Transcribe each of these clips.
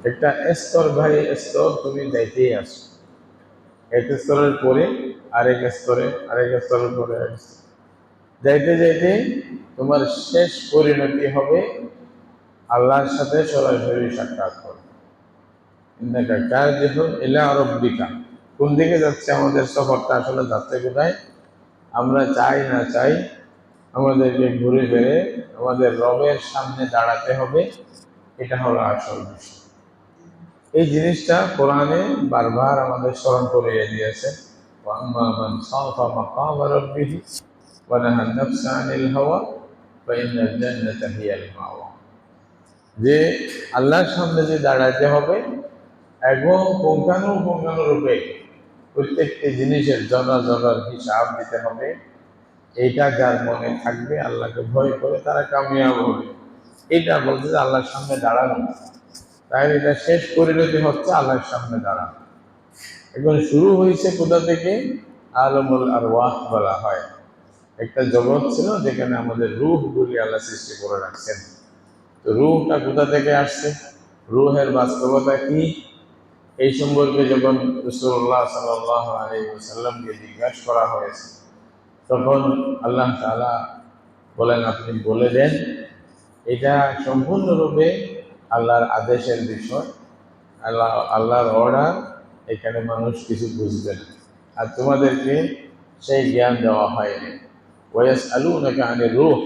একটা স্তর ভাই স্তর তুমি যাইতেই আসো, এক স্তরের পরে আরেক স্তরে, আরেক স্তরের পরে যাইতে যাইতে তোমার শেষ পরিণতি হবে আল্লাহর সাথে সরাসরি সাক্ষাৎ করবে। ইন্নাকা কাযিহুন ইলা রাব্বিকা। কোন দিকে যাচ্ছে আমাদের সফরটা, আসলে যাচ্ছে কোথায়? আমরা চাই না চাই আমাদেরকে ঘুরে ফিরে আমাদের রবের সামনে দাঁড়াতে হবে। এটা হলো আসল বিষয়। এই জিনিসটা কোরআনে বারবার আমাদের স্মরণ করিয়ে দিয়েছে। ওয়াম্মা মান খাফা মাকামা রাব্বিহি ওয়া নাহা আন-নাফসা আনিল হাওয়া ফাইন্নাল জান্নাতা হিয়াল মাওয়া। যে আল্লাহর সামনে যে দাঁড়াতে হবে এবং পুঙ্খানুপুঙ্খানুরূপে প্রত্যেকটি জিনিসের জরা জরার হিসাব দিতে হবে, এইটা যার মনে থাকবে, আল্লাহকে ভয় করে, তারা কামিয়াব হবে। এটা বলতে যে আল্লাহর সামনে দাঁড়ানো, তাই এটা শেষ পরিণতি হচ্ছে আল্লাহর সামনে দাঁড়ানো। এখন শুরু হয়েছে কোথা থেকে? আলমুল আরওয়াহ বলা হয়। একটা জগৎ ছিল যেখানে আমাদের রূহগুলি আল্লাহ সৃষ্টি করে রাখছেন। তো রূহটা কোথা থেকে আসছে, রূহের বাস্তবতা কি, এই সম্পর্কে যখন রাসূলুল্লাহ সাল্লাল্লাহু আলাইহি ওয়াসাল্লামকে জিজ্ঞাসা করা হয়েছে, তখন আল্লাহ তাআলা বলেন, আপনি বলে দেন এটা সম্পূর্ণরূপে আল্লাহর আদেশের বিষয়, আল্লাহর অর্ডার। এখানে মানুষ কিছু বুঝবে না, আর তোমাদেরকে সেই জ্ঞান দেওয়া হয়নি। ওয়ায়াসআলুনাকা আনির রূহ,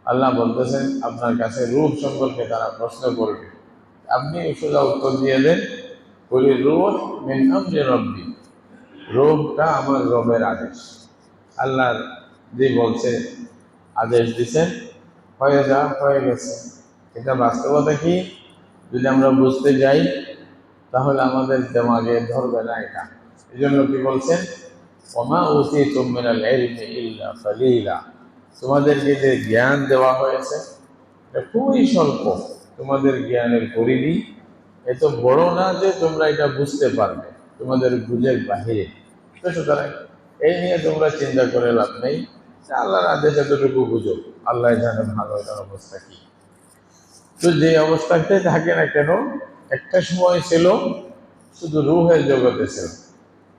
আল্লাহ বলতেছেন আপনার কাছে রূহ সম্পর্কে তারা প্রশ্ন করবে, আপনি সোজা উত্তর দিয়ে দেন, বলি রূহ মিন আমরি রব্বি, রূহটা আমার রবের আদেশ। আল্লাহর যে বলছে, আদেশ দিছেন, হয়ে যা, হয়ে গেছে। এটা বাস্তবতা কি যদি আমরা বুঝতে যাই তাহলে আমাদের দেমাগে ধরবে না এটা। এই জন্য কি বলছেন, ওমা উতীতুম মিনাল ইলমি ইল্লা কালিলা, তোমাদেরকে যে জ্ঞান দেওয়া হয়েছে এটা খুবই স্বল্প। তোমাদের জ্ঞানের পরিধি এত বড় না যে তোমরা এটা বুঝতে পারবে, তোমাদের বুঝের বাহিরে। তো সুতরাং এই নিয়ে তোমরা চিন্তা করে লাভ নেই, আল্লাহর আদেশ এতটুকু বুঝো, আল্লাহ জানে ভালো এটার অবস্থা কি। তো যে অবস্থাতে থাকে না কেন, একটা সময় ছিল শুধু রূহের জগতে ছিল।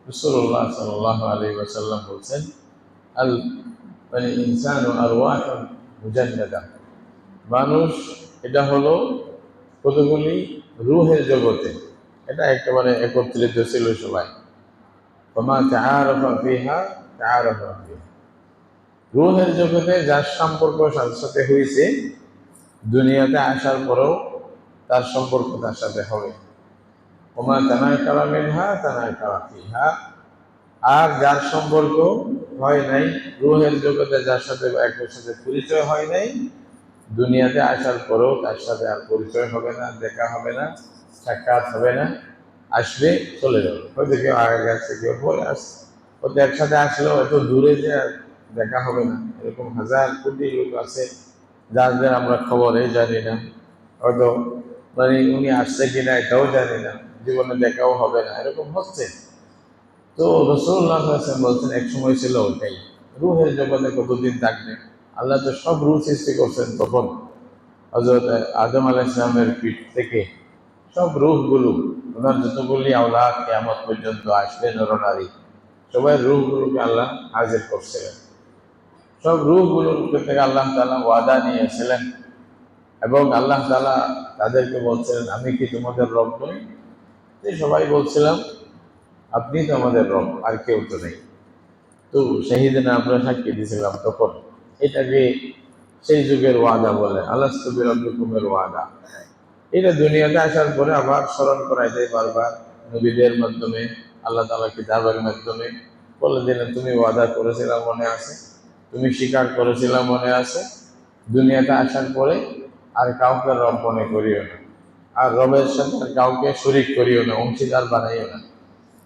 রাসূলুল্লাহ সাল্লাল্লাহু আলাইহি ওয়াসাল্লাম বলছেন, আল মানে ইনসানু আরওয়াহুন মুজান্নাদা, মানুষ এটা হলো কতগুলি রূহের জগতে, এটা একেবারে একত্রিত ছিল সবাই। ওমা তাআরাফা ফিহা তাআরাফা ফিহা, রূহের জগতে যার সম্পর্ক সাথে সাথে হয়েছে, দুনিয়াতে আসার পরেও তার সম্পর্ক তার সাথে হবে। ওমা তানাকারা মিনহা তানাকারা ফিহা, আর যার সম্পর্ক হয় নাই রূহের জগতে, যার সাথে একের সাথে পরিচয় হয় নাই, দুনিয়াতে আসার পরেও তার সাথে আর পরিচয় হবে না, দেখা হবে না, সাক্ষাৎ হবে না, আসবে চলে যাবে। হয়তো কেউ আগে আসছে, কেউ পরে আসছে, হয়তো একসাথে আসলেও এত দূরে যে আর দেখা হবে না। এরকম হাজার কোটি লোক আছে যাদের আমরা খবরে জানি না, হয়তো মানে উনি আসছে কিনা এটাও জানি না, জীবনে দেখাও হবে না, এরকম হচ্ছে। তো রাসূলুল্লাহ সাল্লাল্লাহু আলাইহি ওয়াসাল্লাম বলছেন এক সময় ছিল ওটাই, রূহের জগতে কতদিন থাকবে। আল্লাহ তো সব রূহ সৃষ্টি করছেন তখন, হযরত আদম আলাইহিস সালামের পিঠ থেকে সব রূহগুলো, ওনার যতগুলি আওলাদ কিয়ামত পর্যন্ত আসবে নরনারী, সবাই রূহগুলোকে আল্লাহ হাজির করছিলেন। সব রূহগুলোর থেকে আল্লাহ তাআলা ওয়াদা নিয়েছিলেন, এবং আল্লাহ তাআলা তাদেরকে বলছিলেন, আমি কি তোমাদের রব নই? যে সবাই বলছিলাম, আপনি তো আমাদের রব, আর কেউ তো নেই। তো শাহিদিনা আমরা সাক্ষী দিয়েছিলাম তখন। এটাকে সেই যুগের ওয়াদা বলে, আলাস্তু বিরাব্বিকুমের ওয়াদা। এটা দুনিয়াতে আসার পরে আবার স্মরণ করাই দেয় বারবার, নবীদের মাধ্যমে, আল্লাহ তাআলা কিতাবের মাধ্যমে বলে দিলেন, তুমি ওয়াদা করেছিলাম মনে আছে, তুমি স্বীকার করেছিলাম মনে আছে, দুনিয়াতে আসার পরে আর কাউকে রব মনে করিও না, আর রবের সাথে আর কাউকে শরীক করিও না, অংশীদার বানাইও না,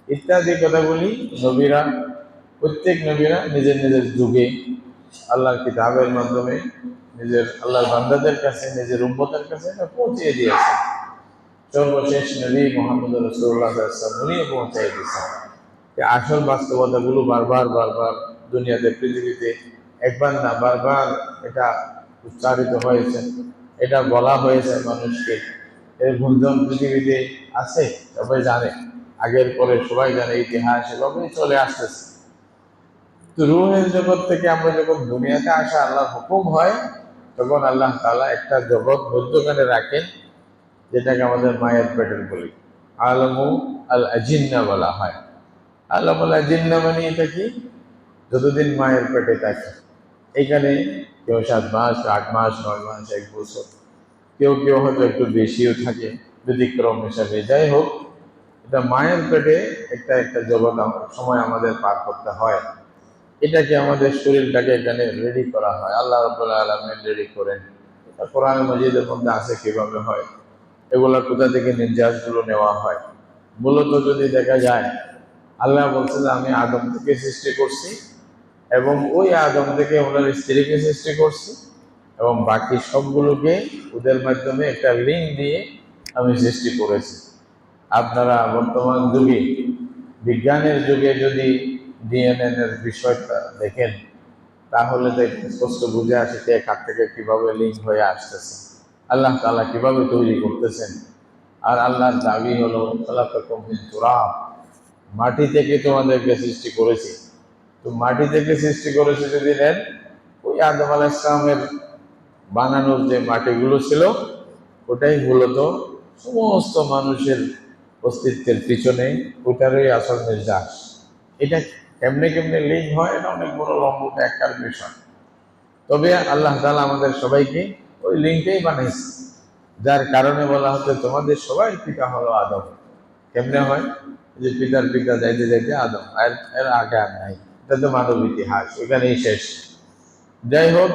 ইত্যাদি কথাগুলি নবীরা, প্রত্যেক নবীরা নিজের নিজের যুগে আল্লাহর কিতাবের মাধ্যমে নিজের আল্লাহর বান্দাদের কাছে, নিজের উম্মতের কাছে এটা পৌঁছে দিয়েছে। সর্বশেষ নবী মুহাম্মদ রাসূলুল্লাহ সাল্লাল্লাহু আলাইহি ওয়াসাল্লাম উনিও পৌঁছে দিয়েছেন যে আসল বাস্তবতাগুলো বারবার বারবার দুনিয়াতে, পৃথিবীতে একবার না বারবার এটা উচ্চারিত হয়েছে, এটা বলা হয়েছে মানুষকে, এর গুঞ্জন পৃথিবীতে আছে, সবাই জানে, আগের পরে সবাই জানে, ইতিহাস এভাবেই চলে আসতেছে। তো রুহের জগৎ থেকে আমরা যখন দুনিয়াতে আসা আল্লাহর হুকুম হয়, তখন আল্লাহ তাআলা একটা জগৎ মধ্যখানে রাখেন, যেটাকে আমাদের মায়ের পেটের বলি, আলমু আল আজিন্না বলা হয়। আলমুল আজিন্না মানে এটা কি? যতদিন মায়ের পেটে থাকে, এখানে কেউ 7 মাস, 8 মাস, 9 মাস, 1 বছর, কেউ কেউ হয়তো একটু বেশিও থাকে, ব্যতিক্রম হিসাবে। যাই হোক, এটা মায়ের পেটে একটা একটা জগৎ সময় আমাদের পার করতে হয়। এটাকে আমাদের শরীরটাকে এখানে রেডি করা হয়, আল্লাহ রাব্বুল আলামিন রেডি করেন। এটা কোরআন মাজিদের মধ্যে আছে কিভাবে হয়, এগুলা কোথা থেকে নির্যাসগুলো নেওয়া হয়। মূলত যদি দেখা যায়, আল্লাহ বলছে যে আমি আদম থেকে সৃষ্টি করছি, এবং ওই আদম থেকে ওনার স্ত্রীকে সৃষ্টি করছি, এবং বাকি সবগুলোকে ওদের মাধ্যমে একটা লিঙ্ক দিয়ে আমি সৃষ্টি করেছি। আপনারা বর্তমান যুগে, বিজ্ঞানের যুগে যদি ডিএনএ এর বিষয়টা দেখেন, তাহলে তো একটু স্পষ্ট বুঝে আসে যে কার থেকে কিভাবে লিঙ্ক হয়ে আসতেছে, আল্লাহ তাআলা কিভাবে তৈরি করতেছেন। আর আল্লাহর দাবি হলো খালাকাকুম মিন তুরাব, মাটি থেকে তোমাদেরকে সৃষ্টি করেছি। তো মাটি থেকে সৃষ্টি করেছে যদি নেন, ওই আদম আলাইহিস সালামের বানানোর যে মাটিগুলো ছিল, ওটাই মূলত সমস্ত মানুষের অস্তিত্বের পিছনে, ওটারই আসল নির্যাস। এটা কেমনে কেমনে লিঙ্ক হয়, এটা অনেক বড় লম্বা একটার বিষয়। তবে আল্লাহ তাআলা আমাদের সবাইকে ওই লিঙ্কেই বানাইছে, যার কারণে বলা হচ্ছে তোমাদের সবাই পিতা হলো আদম। কেমনে হয়? যে পিতার পিতা যাইতে যাইতে আদম, আর এর আগে আর নাই। এটা তো মানব ইতিহাস, এখানেই শেষ। যাই হোক,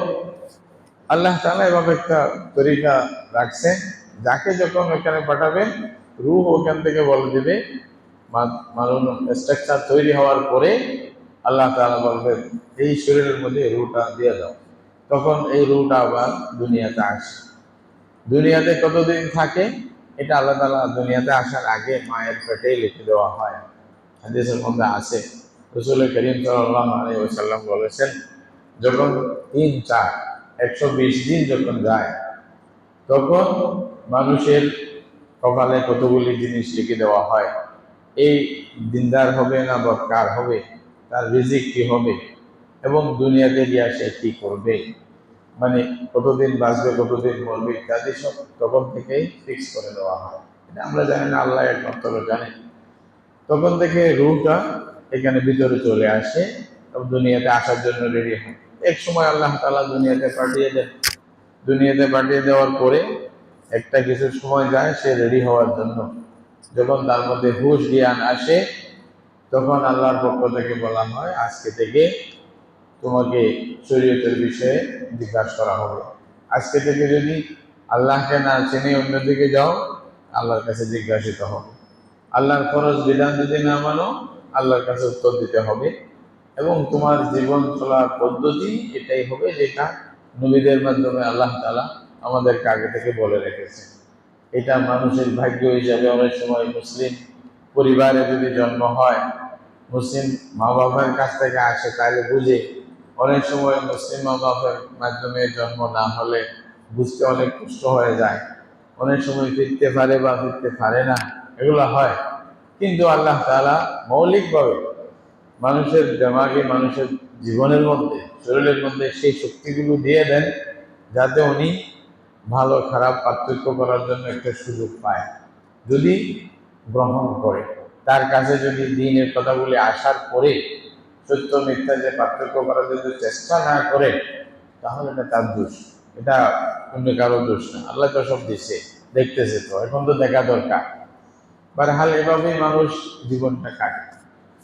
আল্লাহ তাআলা এভাবে একটা তরিকা রাখছেন, যাকে যখন ওখানে পাঠাবেন, রূহ ওখান থেকে বলে দিবে। মানুষ স্ট্রাকচার তৈরি হওয়ার পরে আল্লাহ তাআলা বলবেন এই শরীরের মধ্যে রূহটা দিয়ে দাও। তখন এই রূহটা আবার দুনিয়াতে আসে। দুনিয়াতে কতদিন থাকে, এটা আল্লাহ তাআলা দুনিয়াতে আসার আগে মায়ের পেটেই লিখে দেওয়া হয়। হাদিসের মধ্যে আছে, রাসূল করিম সাল্লাল্লাহু আলাইহি ওয়াসাল্লাম বলেছেন, যখন 3, 4, 120 দিন যখন যায়, তখন মানুষের কপালে কতগুলি জিনিস লিখে দেওয়া হয়। এই দিনদার হবে না বদকার হবে, তার রিজিক কি হবে, এবং দুনিয়াতে গিয়ে সে কি করবে, মানে কতদিন বাঁচবে, কতদিন মরবে, ইত্যাদি সব তখন থেকেই ফিক্স করে দেওয়া হয়। এটা আমরা জানি না, আল্লাহ একমাত্র জানেন। তখন থেকে রূহটা এখানে ভিতরে চলে আসে এবং দুনিয়াতে আসার জন্য রেডি হয়। এক সময় আল্লাহ তাআলা দুনিয়াতে পাঠিয়ে দেন। দুনিয়াতে পাঠিয়ে দেওয়ার পরে একটা কিছু সময় যায় সে রেডি হওয়ার জন্য। যখন তার মধ্যে হুঁশ জ্ঞান আসে, তখন আল্লাহর পক্ষ থেকে বলা হয় আজকে থেকে তোমাকে শরীয়তের বিষয়ে জিজ্ঞাসা করা হবে। আজকে থেকে যদি আল্লাহকে না চিনে অন্যদিকে যাও, আল্লাহর কাছে জিজ্ঞাসিত হবে। আল্লাহর ফরজ বিধান যদি না মানো, আল্লাহর কাছে উত্তর দিতে হবে। এবং তোমার জীবন চলার পদ্ধতি এটাই হবে, যেটা নবীদের মাধ্যমে আল্লাহ তাআলা আমাদেরকে আগে থেকে বলে রেখেছে। এটা মানুষের ভাগ্য হিসাবে অনেক সময় মুসলিম পরিবারে যদি জন্ম হয়, মুসলিম মা বাবার কাছ থেকে আসে, তাহলে বুঝে। অনেক সময় মুসলিম মা বাবার মাধ্যমে জন্ম না হলে বুঝতে অনেক কষ্ট হয়ে যায়। অনেক সময় ফিরতে পারে বা ফিরতে পারে না, এগুলো হয়। কিন্তু আল্লাহ তাআলা মৌলিকভাবে মানুষের দেমাগে, মানুষের জীবনের মধ্যে, শরীরের মধ্যে সেই শক্তিগুলো দিয়ে দেন, যাতে উনি ভালো খারাপ পার্থক্য করার জন্য একটা সুযোগ পায়। যদি গ্রহণ করে, তার কাছে যদি দ্বীনের কথাগুলি আসার পরে সত্য মিথ্যা যে পার্থক্য করার জন্য চেষ্টা না করে, তাহলে এটা তার দোষ, এটা অন্য কারো দোষ না। আল্লাহ তো সব দিচ্ছে, দেখতেছে, তো এখন তো দেখা দরকার। বারহাল এভাবেই মানুষ জীবনটা কাটে,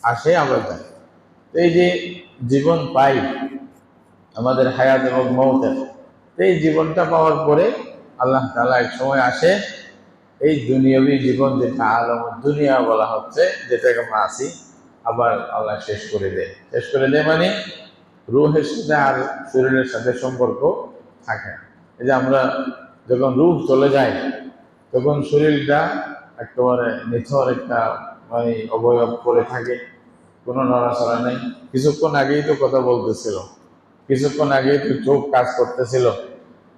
আসে আবার যায়। তো এই যে জীবন পাই, আমাদের হায়াত এবং মওতের, এই জীবনটা পাওয়ার পরে আল্লাহ তাআলা এক সময় আসে, এই দুনিয়াবী জীবন যেটা আলম দুনিয়া বলা হচ্ছে, যেটাকে আমরা আছি, আবার আল্লাহ শেষ করে দেয়। শেষ করে দেয় মানে রূহের সাথে আর শরীরের সাথে সম্পর্ক থাকে না। এই যে আমরা যখন রূহ চলে যায়, তখন শরীরটা একেবারে নিথর একটা, মানে অবয়ব করে থাকে, কোনো নড়াচড়া নেই। কিছুক্ষণ আগেই তো কথা বলতেছিল, কিছুক্ষণ আগেই তো চোখ কাজ করতেছিল,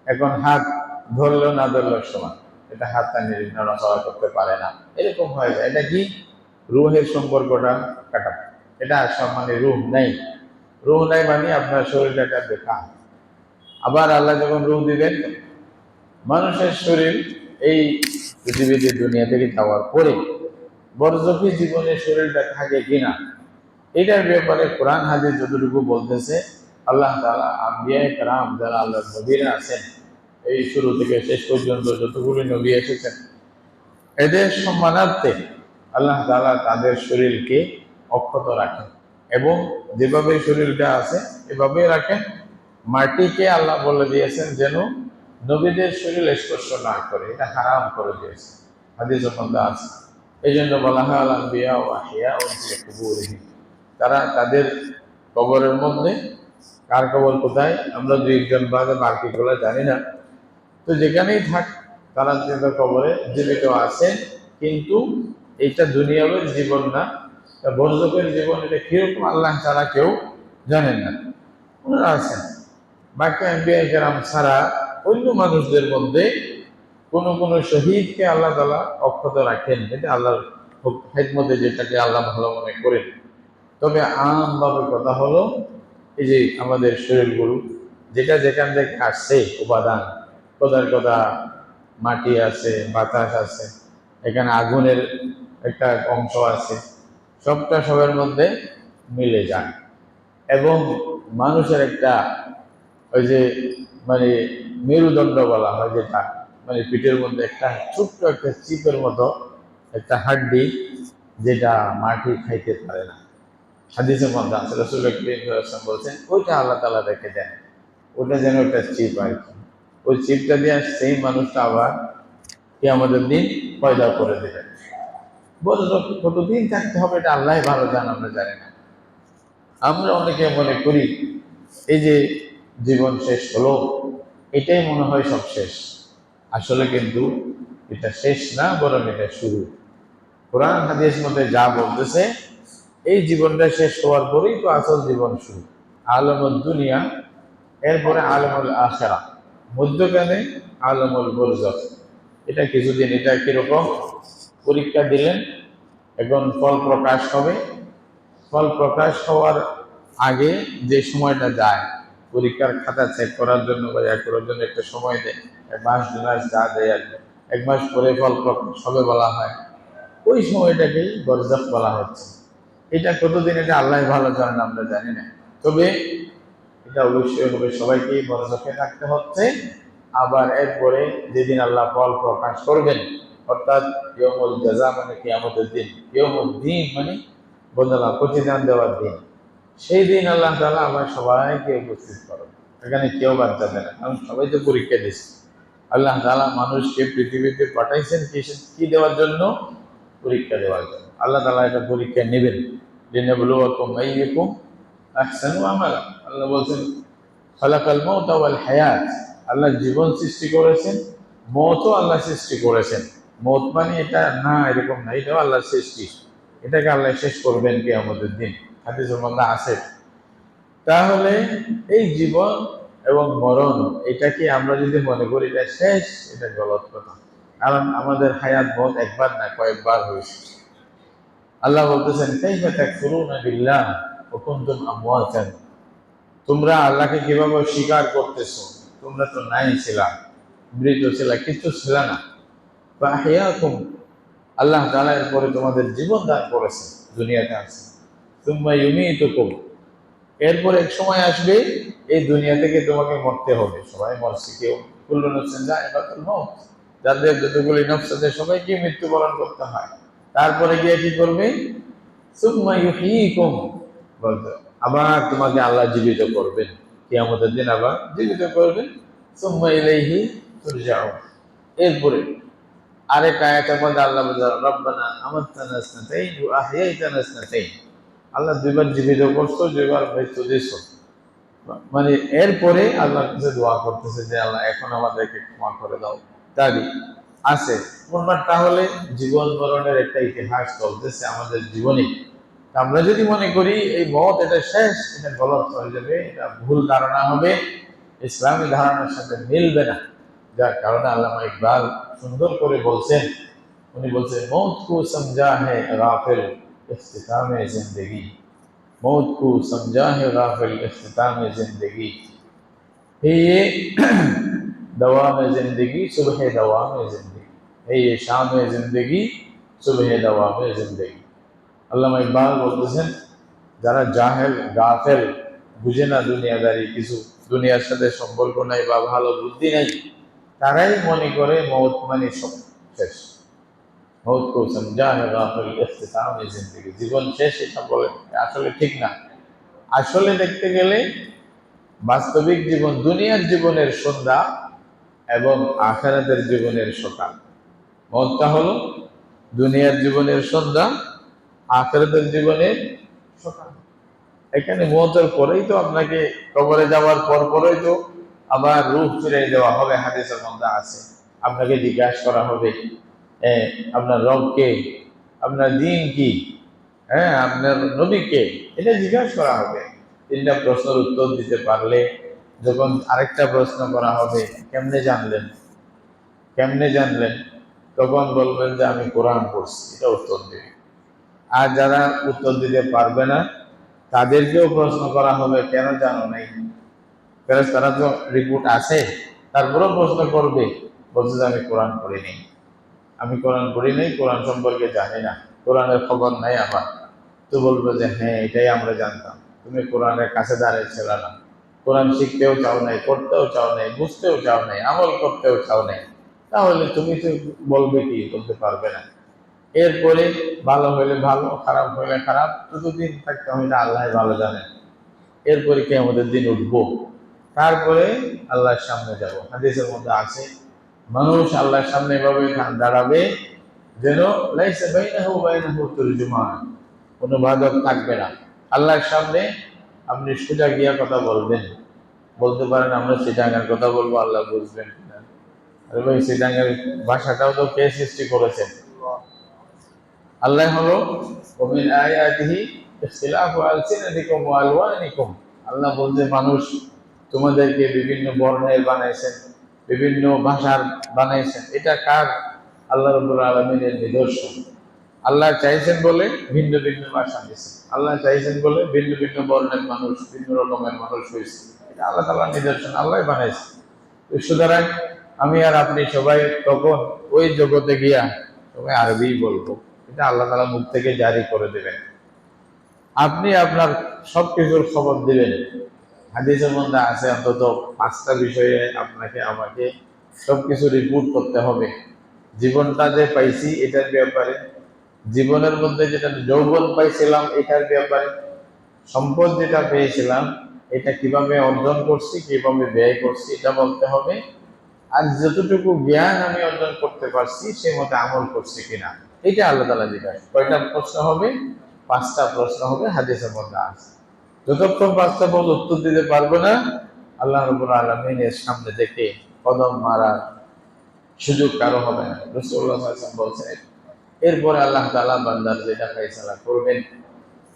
এখন হাত ধরলেও না ধরলেও সমান। এটা হাতটা নড়াচড়া করতে পারে না, এরকম হয়ে যায়। এটা কি? রুহের সম্পর্কটা কাটা। এটা সব মানে রুহ নেই। রুহ নাই মানে আপনার শরীরটা একটা বেকার। আবার আল্লাহ যখন রুহ দিবেন, মানুষের শরীর এই পৃথিবীতে দুনিয়া থেকে যাওয়ার পরে বরজখী জীবনে শরীরটা থাকে কিনা, এটার ব্যাপারে কোরআন হাদিস যতটুকু বলতেছে, আল্লাহ তাআলা আম্বিয়া কেরাম যারা আল্লাহর নবীরা আছেন, এই শুরু থেকে শেষ পর্যন্ত যতগুলি নবী এসেছেন, এদের সম্মানার্থে আল্লাহ তাআলা তাদের শরীরকে অক্ষত রাখেন এবং যেভাবে শরীরটা আছে এভাবেই রাখেন। মাটিকে আল্লাহ বলে দিয়েছেন যেন নবীদের শরীর স্পর্শ না করে, এটা হারাম করে দিয়েছে, হাদিসের মধ্যে আছে। এই জন্য বলা হয় আল আম্বিয়া ওয়া আহিয়া ওয়া ফি কুবুরিহিম, তারা তাদের কবরের মধ্যে, কার কবর কোথায় আমরা দুই একজন বাদে বাকিগুলো জানি না, তো যেখানেই থাক তারা তাদের কবরে জীবিত আছেন। কিন্তু এইটা দুনিয়াবের জীবন না, বরজখের জীবন। এটা কিরকম আল্লাহ ছাড়া কেউ জানেন না, ওনারা আছেন। বাকি আম্বিয়া কেরাম ছাড়া অন্য মানুষদের মধ্যে কোন শহীদকে আল্লাহ তাআলা অক্ষত রাখেন, এটা আল্লাহর হিকমতে, যেটাকে আল্লাহ ভালো মনে করেন। তবে আমভাবে কথা হলো, এই যে আমাদের শরীরগুলো যেটা যেখান থেকে আসছে উপাদান, কথা মাটি আছে, বাতাস আছে, এখানে আগুনের একটা অংশ আছে, সবটা সবের মধ্যে মিলে যায়। এবং মানুষের একটা ওই যে মানে মেরুদণ্ড বলা হয়, যেটা মানে পিঠের মধ্যে একটা ছোট্ট একটা চিপের মতো একটা হাড্ডি, যেটা মাটি খাইতে পারে না। হাদিসের মধ্যে আছে, রাসূলুল্লাহ সাল্লাল্লাহু আলাইহি ওয়াসাল্লাম বলছেন ওইটা আল্লাহ তাআলা রেখে দেন, ওটা যেন একটা চিপ আর কি। ওই চিপটা দিয়ে সেই মানুষটা আবার কিয়ামতের দিন পয়দা করে দেবেন। বলল কতদিন থাকতে হবে এটা আল্লাহ ভালো জান, আমরা জানি না। আমরা অনেকে মনে করি এই যে জীবন শেষ হলো, এটাই মনে হয় সব শেষ। আসলে কিন্তু এটা শেষ না, বরং এটা শুরু। কোরআন হাদিস মধ্যে যা বলতেছে, এই জীবনটা শেষ হওয়ার পরেই তো আসল জীবন শুরু। আলমুল দুনিয়া, এরপরে আলমুল আখিরা, মধ্যখানে আলমুল বরজখ। এটা কিছুদিন, এটা কিরকম? পরীক্ষা দিলেন, এখন ফল প্রকাশ হবে। ফল প্রকাশ হওয়ার আগে যে সময়টা যায়, পরীক্ষার খাতা চেক করার জন্য বা করার জন্য একটা সময় দেয়, 1 মাস 2 মাস যা দেয় আর কি। 1 মাস পরে ফল প্রকাশ হবে বলা হয়, ওই সময়টাকেই বরজখ বলা হচ্ছে। এটা কতদিন এটা আল্লাহ ভালো জানেন, আমরা জানি না। তবে এটা অবশ্যই হবে, সবাইকেই বরজখে থাকতে হচ্ছে। আবার এরপরে যেদিন আল্লাহ ফল প্রকাশ করবেন, অর্থাৎ ইয়াউমুল জাযা মানে কিয়ামতের দিন, ইয়াউমুদ দ্বীন মানে বদলা প্রতিদান দেওয়ার দিন, সেই দিন আল্লাহ তাআলা আবার সবাইকে উপস্থিত করবেন। এখানে কেউ বাদ যাবে না, কারণ সবাই তো পরীক্ষা দিচ্ছে। আল্লাহ তাআলা মানুষকে পৃথিবীতে পাঠাইছেন কি দেওয়ার জন্য? পরীক্ষা দেওয়ার জন্য। আল্লাহ তাআলা এটা পরীক্ষা নেবেন, লিনাবলুয়াকুম আইয়ুকুম আহসানু আমালা। আল্লাহ বলছেন খালাকাল মাউতা ওয়াল হায়াত, আল্লাহ জীবন সৃষ্টি করেছেন, মওতও আল্লাহ সৃষ্টি করেছেন। মওত মানে এটা না, এরকম না, এটাও আল্লাহর সৃষ্টি। এটাকে আল্লাহ শেষ করবেন কিয়ামতের দিন, হাদিসের মধ্যে আছে। তাহলে এই জীবন এবং মরণ, এটাকে আমরা যদি মনে করি এটা শেষ, এটা গলত কথা। কারণ আমাদের হায়াত মওত একবার না কয়েকবার হয়েছে। আল্লাহ বলতেছেন কাইফা তাকফুরুনা বিল্লাহ ওয়া কুনতুম আমওয়াতান, তোমরা আল্লাহকে কিভাবে স্বীকার করতেছো, তোমরা তো নাই ছিলা, মৃত ছিলা, কিছু ছিল না। ফাহিয়াকুম, আল্লাহ তাআলা এরপরে তোমাদের জীবন দান করেছে, দুনিয়াতে আছে। সুম্মা ইউমীতুকুম, এরপর এক সময় আসবে এই দুনিয়া থেকে তোমাকে মরতে হবে। সবাই মরছে, কেউ কুল্লু নাফসিন যায়িকাতুল মাউত, যাদের যতগুলি নফস আছে সবাইকে মৃত্যুবরণ করতে হয়। তারপরে গিয়ে কি করবে? সুম্মা ইউহয়িকুম, বলতে আবার তোমাকে আল্লাহ জীবিত করবেন, কিয়ামতের দিন আবার জীবিত করবেন। সুম্মা ইলাইহি তুরজাউন, এরপরে আরেক আয়াতের মধ্যে আল্লাহ বলেন রব্বানা আমাততানা ইসনাতাইন ওয়া আহইয়াইতানা ইসনাতাইন, আল্লাহ দুইবার জীবিত করছো, দুইবার মৃত্যু দিছো। মানে এরপরে আল্লাহর কাছে দোয়া করতেছে যে আল্লাহ এখন আমাদেরকে ক্ষমা করে দাও। তাই আছে বলবার, তাহলে জীবন মরণের একটা ইতিহাস চলতেছে আমাদের জীবনে। আমরা যদি মনে করি এই মত এটা শেষ, এটা গলত হয়ে যাবে, এটা ভুল ধারণা হবে, ইসলামী ধারণার সাথে মিলবে না। যার কারণে আল্লামা ইকবাল সুন্দর করে বলছেন। উনি বলছেন মौत को समझा है गाफिल इख्तिताम जिंदगी, मौत को समझा है गाफिल इख्तिताम जिंदगी, ये दवाम जिंदगी सुबह दवाम जिंदगी, ये शाम जिंदगी सुबह दवाम जिंदगी। আল্লামা ইকবাল বলতেছেন যারা জাহেল গাফেল, বুঝে না দুনিয়াদারি কিছু, দুনিয়ার সাথে সম্পর্ক নাই বা ভালো বুদ্ধি নাই, তারাই মনে করে মৌত মানে সব শেষ। মৌত কো সমঝা হে গাফিল ইখতিতাম জিন্দেগি, জীবন শেষ এটা বলে আসলে ঠিক না। আসলে দেখতে গেলে বাস্তবিক জীবন দুনিয়ার জীবনের সন্ধ্যা এবং আখিরাতের জীবনের সকাল। মৌতটা হলো দুনিয়ার জীবনের সন্ধ্যা, আখিরাতের জীবনের সকাল। এখানে মৌতের পরেই তো আপনাকে কবরে যাওয়ার পরেই তো আবার রূহ ফিরে দেওয়া হবে, হাদিসের মধ্যে আছে। আপনাকে জিজ্ঞাসা করা হবে আপনার রব কে, আপনার দিন কি, আপনার নবী কে, এটা জিজ্ঞাসা করা হবে। তিনটা প্রশ্নের উত্তর দিতে পারলে যখন আরেকটা প্রশ্ন করা হবে কেমনে জানলেন, কেমনে জানলেন, তখন বলবেন যে আমি কোরআন পড়ছি, এটা উত্তর দেবে। আর যারা উত্তর দিতে পারবে না তাদেরকেও প্রশ্ন করা হবে কেন জানো নাই, তারা তো রিপোর্ট আছে, তারপরেও প্রশ্ন করবে, বলছে যে আমি কোরআন পড়িনি, আমি কোরআন পড়ি নাই, কোরআন সম্পর্কে জানি না, কোরআনের খবর নাই আমার। তো বলবো যে হ্যাঁ এটাই আমরা জানতাম, তুমি কোরআনের কাছে দাঁড়িয়েছিল না, কোরআন শিখতেও চাও নাই, পড়তেও চাও নাই, বুঝতেও চাও নাই, আমল করতেও চাও নাই, তাহলে তুমি তো বলবে কি, বলতে পারবে না। এরপরে ভালো হইলে ভালো, খারাপ হইলে খারাপ, যতদিন থাকতে হইলে আল্লাহ ভালো জানেন। এরপরে কিয়ামতের দিন উঠবো, তারপরে আল্লাহর সামনে যাব। হাদিসের মধ্যে আছে মানুষ আল্লাহর সামনে এভাবে দাঁড়াবে যেন লাইসা বাইনাহু বাইনাহু তুরজুমান, কোনো বাধক থাকবে না। আল্লাহর সামনে আপনি সোজা গিয়া কথা বলবেন, বলতে পারেন আমরা সিটাঙ্গের কথা বলবো, আল্লাহ বুঝবেন কিনা। আরে ভাই সিটাঙ্গের ভাষাটাও তো কে সৃষ্টি করেছেন? আল্লাহ হলো ওমিন আয়াতিহি ইখতিলাফু আলসিনাতিকুম ওয়া আলওয়ানিকুম। আল্লাহ বলতে মানুষ তোমাদেরকে বিভিন্ন বর্ণের বানাইছেন, বিভিন্ন ভাষার বানাইছেন। এটা কার? আল্লাহ রাব্বুল আলামিনের নিদর্শন। আল্লাহ চাইছেন বলে ভিন্ন ভিন্ন ভাষা দিয়েছেন, আল্লাহ চাইছেন বলে ভিন্ন ভিন্ন বর্ণের মানুষ, ভিন্ন রকমের মানুষ হয়েছে। এটা আল্লাহ তাআলার নিদর্শন, আল্লাহ বানাইছে। সুতরাং আমি আর আপনি সবাই তখন ওই জগতে গিয়া সবাই আরবি বলবো, এটা আল্লাহ তাআলা মুখ থেকে জারি করে দেবেন। আপনি আপনার সবকিছুর খবর দিবেন। হাদিসের মধ্যে আছে অন্তত 5টা বিষয়ে আপনাকে আমাকে সবকিছু রিপোর্ট করতে হবে। জীবনটা যে পাইছি এটার ব্যাপারে, জীবনের মধ্যে যেটা যৌবন পাইছিলাম এটার ব্যাপারে, সম্পদ যেটা পেয়েছিলাম এটা কিভাবে অর্জন করছি, কিভাবে ব্যয় করছি এটা বলতে হবে। আর যতটুকু জ্ঞান আমি অর্জন করতে পারছি সে মতে আমল করছি কিনা, এটা আল্লাহ তাআলা জিজ্ঞাসা। কয়টা প্রশ্ন হবে? 5টা প্রশ্ন হবে, হাদিসের মধ্যে আছে। যতক্ষণ 5টা প্রশ্ন উত্তর দিতে পারবো না, আল্লাহ রাব্বুল আলামিনের সামনে থেকে কদম মারার সুযোগ কারো হবে না। রাসূলুল্লাহ সাল্লাল্লাহু আলাইহি ওয়াসাল্লাম বলছেন এরপরে আল্লাহ তাআলা বান্দার যেটা ফয়সালা করবেন।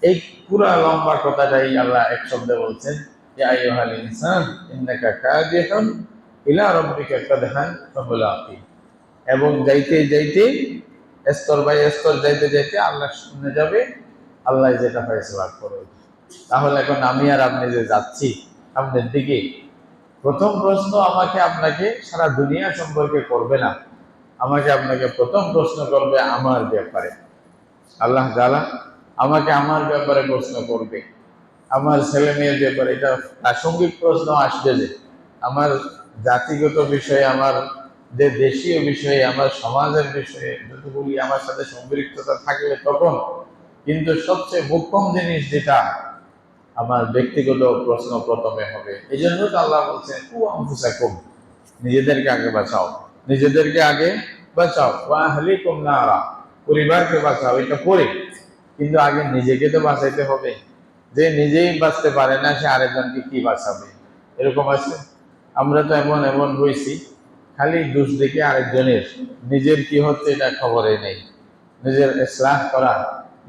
এই পুরা লম্বা কথাটাই আল্লাহ এক শব্দে বলছেন, ইয়া আইয়ুহাল ইনসান ইন্নাকা কাদিহুন ইলা রাব্বিকা কাদহান ফামুলাকি। এবং যাইতে যাইতে স্তর বাই স্তর যাইতে যাইতে আল্লাহর সামনে যাবে, আল্লাহ যেটা ফয়সালা করবে। তাহলে এখন আমি আর আপনি যে যাচ্ছি সামনের দিকে, প্রথম প্রশ্ন আমাকে আপনাকে সারা দুনিয়া সম্পর্কে করবে না, আমাকে আপনাকে প্রথম প্রশ্ন করবে আমার ব্যাপারে। আল্লাহ তাআলা আমাকে আমার ব্যাপারে প্রশ্ন করবে, আমার ছেলে মেয়ের ব্যাপারে। এটা প্রাসঙ্গিক প্রশ্ন আসবে যে আমার জাতিগত বিষয়ে, আমার যে দেশীয় বিষয়ে, আমার সমাজের বিষয়ে যতগুলি আমার সাথে সম্পৃক্ততা থাকলে তখন। কিন্তু সবচেয়ে মোক্ষম জিনিস যেটা, আমার ব্যক্তিগত প্রশ্ন প্রথমে হবে। এই জন্য তো আল্লাহ বলছেন কু আনফুসাকুম, নিজেদেরকে আগে বাঁচাও, নিজেদেরকে আগে বাঁচাও, ওয়া আহলিকুম নারা, পরিবারকে বাঁচাও। এটা পরে, কিন্তু আগে নিজেকে তো বাঁচাইতে হবে। যে নিজেই বাঁচতে পারে না সে আরেকজনকে কি বাঁচাবে? এরকম আছে। আমরা তো এমন এমন হয়েছি, খালি দোষ দেখে আরেকজনের, নিজের কি হচ্ছে এটা খবরে নেই। নিজের ইসলাহ করা,